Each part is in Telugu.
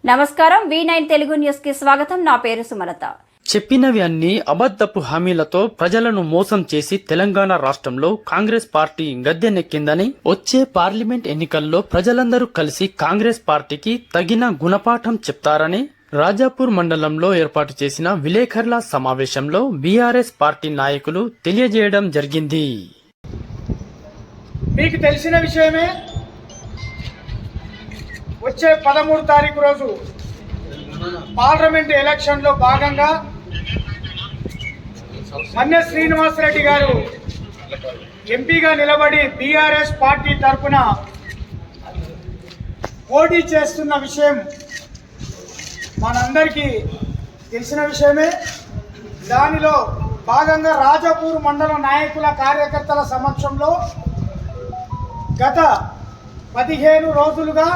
నమస్కారం V9 తెలుగు న్యూస్ కి స్వాగతం. నా పేరు సుమలత. చెప్పినవి అన్ని అబద్ధపు హామీలతో ప్రజలను మోసం చేసి తెలంగాణ రాష్ట్రంలో కాంగ్రెస్ పార్టీ గద్దెనెక్కిందని, వచ్చే పార్లమెంట్ ఎన్నికల్లో ప్రజలందరూ కలిసి కాంగ్రెస్ పార్టీకి తగిన గుణపాఠం చెప్తారని రాజాపూర్ మండలంలో ఏర్పాటు చేసిన విలేకరుల సమావేశంలో బీఆర్ఎస్ పార్టీ నాయకులు తెలియజేయడం జరిగింది. మీకు తెలిసిన విషయమే, వచ్చే 13 తారీఖు రోజు పార్లమెంట్ ఎలక్షన్లో భాగంగా మన్నె శ్రీనివాసరెడ్డి గారు ఎంపీగా నిలబడి బీఆర్ఎస్ పార్టీ తరఫున పోటీ చేస్తున్న విషయం మనందరికీ తెలిసిన విషయమే. దానిలో భాగంగా రాజాపూర్ మండల నాయకుల కార్యకర్తల సమక్షంలో గత 15 రోజులుగా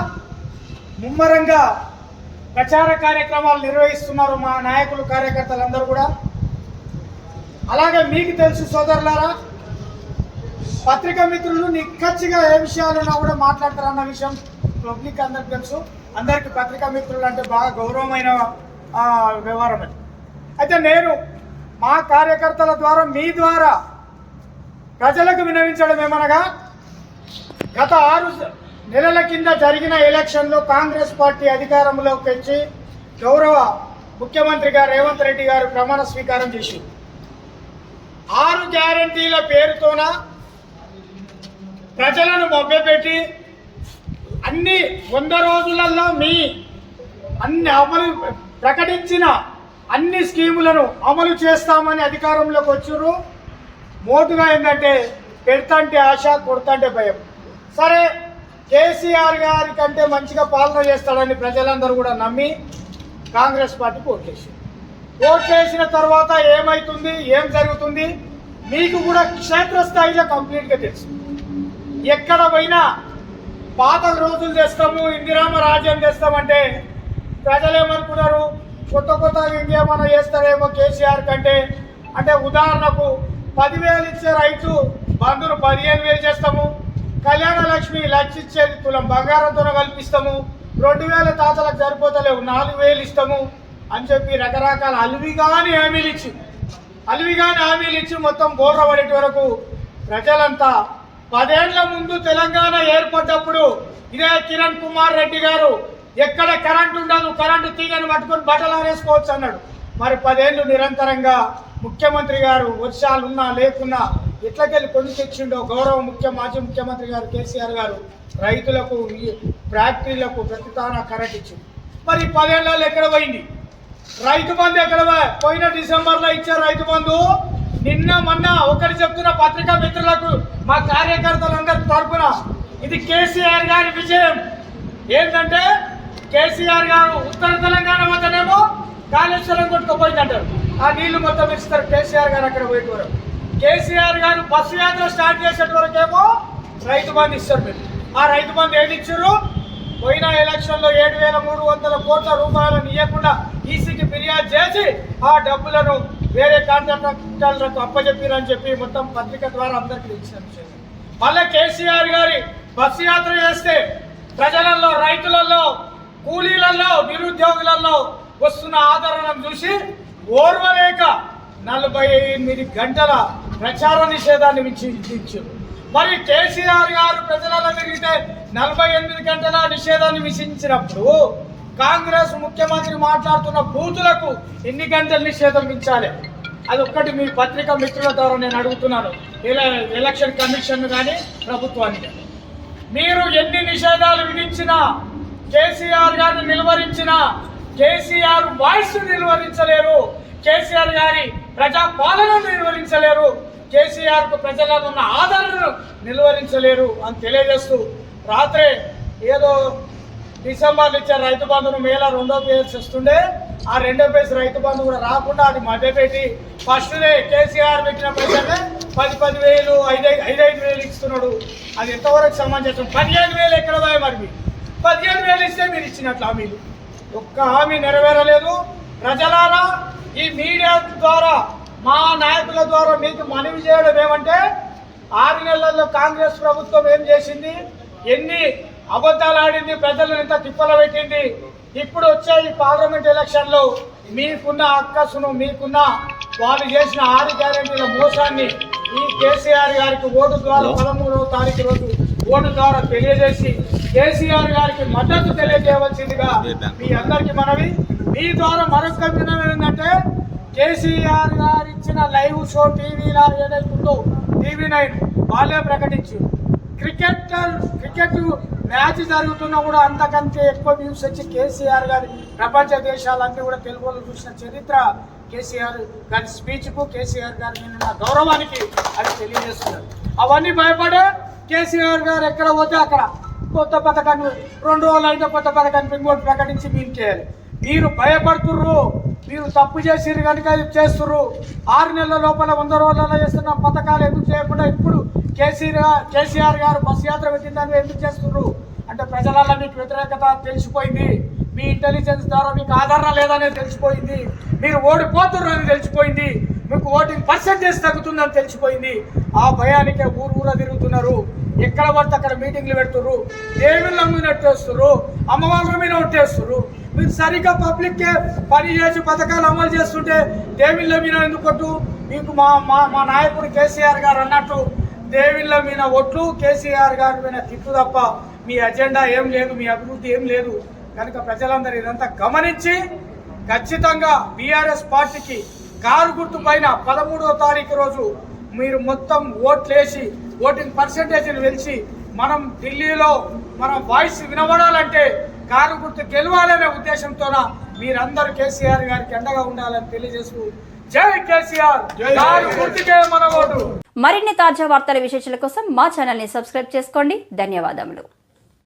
ముమ్మరంగా ప్రచార కార్యక్రమాలు నిర్వహిస్తున్నారు మా నాయకులు, కార్యకర్తలందరూ కూడా. అలాగే మీకు తెలుసు సోదరులారా, పత్రికా మిత్రులు నిక్కచ్చిగా ఏ విషయాలున్నా కూడా మాట్లాడతారన్న విషయం పబ్లిక్ అందరికి తెలుసు. అందరికీ పత్రికా మిత్రులు అంటే బాగా గౌరవమైన వ్యవహారం అది. అయితే నేను మా కార్యకర్తల ద్వారా మీ ద్వారా ప్రజలకు విన్నవించడం ఏమనగా, గత 6 నెలల కింద జరిగిన ఎలక్షన్లో కాంగ్రెస్ పార్టీ అధికారంలోకి వచ్చి గౌరవ ముఖ్యమంత్రి గారు రేవంత్ రెడ్డి గారు ప్రమాణ స్వీకారం చేసి 6 గ్యారంటీల పేరుతోన ప్రజలను మభ్యపెట్టి అన్ని 100 రోజులలో అన్ని అమలు ప్రకటించిన అన్ని స్కీములను అమలు చేస్తామని అధికారంలోకి వచ్చారు. మోటుగా ఏంటంటే పెడతంటే ఆశ, కొడతంటే భయం. సరే, కేసీఆర్ గారి కంటే మంచిగా పాలన చేస్తాడని ప్రజలందరూ కూడా నమ్మి కాంగ్రెస్ పార్టీకి ఓట్ చేసిన తర్వాత ఏమవుతుంది, ఏం జరుగుతుంది మీకు కూడా క్షేత్రస్థాయిలో కంప్లీట్గా తెలుసు. ఎక్కడ పోయినా పాత రోజులు తెస్తాము, ఇందిరామ రాజ్యం తెస్తామంటే ప్రజలు ఏమనుకున్నారు, కొత్త ఇంకేమైనా చేస్తారేమో కేసీఆర్ కంటే. అంటే ఉదాహరణకు 10,000 ఇచ్చే రైతు బంధును 15,000 చేస్తాము, కళ్యాణ లక్ష్మి లక్ష ఇచ్చేది తులం బంగారంతో కల్పిస్తాము, 2,000 తాతలకు సరిపోతలేవు 4,000 ఇస్తాము అని చెప్పి రకరకాల అలివిగాని హామీలు ఇచ్చి మొత్తం బోర్ర పడేటి వరకు ప్రజలంతా 10 ఏళ్ల ముందు తెలంగాణ ఏర్పడ్డప్పుడు ఇదే కిరణ్ కుమార్ రెడ్డి గారు ఎక్కడ కరెంటు ఉండదు, కరెంటు తీగని పట్టుకొని బట్టలు ఆరేసుకోవచ్చు అన్నాడు. మరి 10 ఏళ్ళు నిరంతరంగా ముఖ్యమంత్రి గారు వర్షాలున్నా లేకున్నా ఎట్లకెళ్ళి కొని తెచ్చిండో గౌరవ మాజీ ముఖ్యమంత్రి గారు కేసీఆర్ గారు రైతులకు, ఫ్యాక్టరీలకు ప్రతితాన కరెంట్ ఇచ్చింది. మరి 10 ఏళ్ళలో ఎక్కడ పోయింది రైతు బంధు? ఎక్కడ పోయిన డిసెంబర్లో ఇచ్చే రైతు బంధు నిన్న మొన్న ఒకటి చెప్తున్న పత్రికా మిత్రులకు మా కార్యకర్తలందరి తరఫున ఇది కేసీఆర్ గారి విజయం. ఏంటంటే కేసీఆర్ గారు ఉత్తర తెలంగాణ మొత్తమేమో కాళేశ్వరం కొట్టుకుపోయిందంటారు, ఆ నీళ్లు మొత్తం ఇస్తారు. కేసీఆర్ గారు అక్కడ పోయేటి వరకు, కేసీఆర్ గారు బస్సు యాత్ర స్టార్ట్ చేసేట వరకేమో రైతు బంధు ఇస్తారు. మీరు ఆ రైతు బంధు ఏది ఇచ్చారు? పోయిన ఎలక్షన్లో 7,300 కోట్ల రూపాయలను ఇవ్వకుండా ఈసీకి ఫిర్యాదు చేసి ఆ డబ్బులను వేరే కాంట్రాక్టర్లకు అప్పచెప్పారని చెప్పి మొత్తం పత్రిక ద్వారా అందరికీ ఇచ్చిన విషయం. మళ్ళీ కేసీఆర్ గారి బస్సు యాత్ర చేస్తే ప్రజలలో, రైతులలో, కూలీలలో, నిరుద్యోగులలో వస్తున్న ఆదరణను చూసి ఓర్వలేక 48 గంటల ప్రచార నిషేధాన్ని విధించారు. మరి కేసీఆర్ గారు ప్రజలలో తిరిగితే 48 గంటల నిషేధాన్ని విధించినప్పుడు కాంగ్రెస్ ముఖ్యమంత్రి మాట్లాడుతున్న బూతులకు ఎన్ని గంటల నిషేధం విధించాలి? అది ఒక్కటి మీ పత్రికా మిత్రుల ద్వారా నేను అడుగుతున్నాను. ఎలక్షన్ కమిషన్ కానీ ప్రభుత్వాన్ని కానీ మీరు ఎన్ని నిషేధాలు విధించినా, కేసీఆర్ గారిని నిలువరించినా కేసీఆర్ వాయిస్ నిలువరించలేరు, కేసీఆర్ గారి ప్రజాపాలనను నిర్వహించలేరు, కేసీఆర్ కు ప్రజలలో ఉన్న ఆదరణను నిలువరించలేరు అని తెలియజేస్తూ, రాత్రే ఏదో డిసెంబర్లో ఇచ్చే రైతు బంధును మేలో 2వ పేజ్ వస్తుండే, ఆ 2వ పేజ్ రైతు బంధు కూడా రాకుండా అది మధ్యపెట్టి ఫస్ట్నే కేసీఆర్ పెట్టిన పైసలే 10,000 5,000 ఇస్తున్నాడు. అది ఎంతవరకు సమంజసం? 15,000 ఎక్కడ పోయి? మరి మీరు 15,000 ఇస్తే మీరు ఇచ్చినట్లు హామీలు ఒక్క హామీ నెరవేరలేదు. ప్రజలారా, ఈ మీడియా ద్వారా మా నాయకుల ద్వారా మీకు మనవి చేయడం ఏమంటే, 6 నెలల్లో కాంగ్రెస్ ప్రభుత్వం ఏం చేసింది, ఎన్ని అబద్ధాలు ఆడింది, ప్రజలను ఎంత తిప్పల పెట్టింది, ఇప్పుడు వచ్చే ఈ పార్లమెంట్ ఎలక్షన్లో మీకున్న అక్కసును, మీకున్న వాళ్ళు చేసిన 6 గ్యారెంటీల మోసాన్ని ఈ కేసీఆర్ గారికి ఓటు ద్వారా 13వ తారీఖు రోజు ఓటు ద్వారా తెలియజేసి కేసీఆర్ గారికి మద్దతు తెలియజేయవలసిందిగా మీ అందరికీ మనవి. మీ ద్వారా మరొక వినం ఏంటంటే, కేసీఆర్ గారు ఇచ్చిన లైవ్ షో టీవీలో ఏదైతుందో TV9 వాళ్ళే ప్రకటించి క్రికెట్ మ్యాచ్ జరుగుతున్నా కూడా అంతకంటే ఎక్కువ వ్యూస్ వచ్చి కేసీఆర్ గారి ప్రపంచ దేశాలన్నీ కూడా తెలుగులో చూసిన చరిత్ర కేసీఆర్ గారి స్పీచ్కు, కేసీఆర్ గారి మీద గౌరవానికి అది తెలియజేస్తున్నారు. అవన్నీ భయపడే కేసీఆర్ గారు ఎక్కడ పోతే అక్కడ కొత్త పథకాన్ని 2 రోజులు అయితే కొత్త పథకాన్ని ఇంకోటి ప్రకటించి మీరు చేయాలి. మీరు భయపడుతుర్రు, మీరు తప్పు చేసిర్రు కనుక చేస్తుర్రు. 6 నెలల లోపల 100 రోజులలో చేస్తున్న పథకాలు ఎందుకు చేయకుండా ఇప్పుడు కేసీఆర్ గారు బస్ యాత్ర పెట్టిందని ఎందుకు చేస్తుర్రు అంటే, ప్రజలలో మీకు వ్యతిరేకత తెలిసిపోయింది, మీ ఇంటెలిజెన్స్ ద్వారా మీకు ఆధారం లేదనేది తెలిసిపోయింది, మీరు ఓడిపోతుర్రు అని తెలిసిపోయింది, మీకు ఓటింగ్ పర్సెంటేజ్ తగ్గుతుందని తెలిసిపోయింది. ఆ భయానికే ఊరు తిరుగుతున్నారు. ఎక్కడ పడితే అక్కడ మీటింగ్లు పెడుతుర్రు, దేవుళ్ళ మీద ఒట్టేస్తుర్రు, అమ్మవాళ్ళ మీద ఒట్టేస్తుర్రు. మీరు సరిగ్గా పబ్లిక్కే పని చేసి పథకాలు అమలు చేస్తుంటే దేవుళ్ళ మీద ఎందుకు కొట్టు? మీకు మా నాయకుడు కేసీఆర్ గారు అన్నట్టు దేవుళ్ళ మీద ఒట్లు, కేసీఆర్ గారి మీద తిట్టు తప్ప మీ అజెండా ఏం లేదు, మీ అభివృద్ధి ఏం లేదు. కనుక ప్రజలందరూ ఇదంతా గమనించి ఖచ్చితంగా బీఆర్ఎస్ పార్టీకి కారు గుర్తు పైన 13వ తారీఖు రోజు మీరు మొత్తం ఓట్లేసి ఓటింగ్ పర్సెంటేజ్ని వెలిచి మనం ఢిల్లీలో మన వాయిస్ వినబడాలంటే కారు గుర్తు గెలవాలనే ఉద్దేశంతో మీరందరూ కేసీఆర్ గారికి అండగా ఉండాలని తెలియజేస్తూ జై కేసీఆర్, కారు గుర్తుకే మన ఓటు. మరిన్ని తాజా వార్తల విశేషాల కోసం మా ఛానల్ని సబ్స్క్రైబ్ చేసుకోండి. ధన్యవాదములు.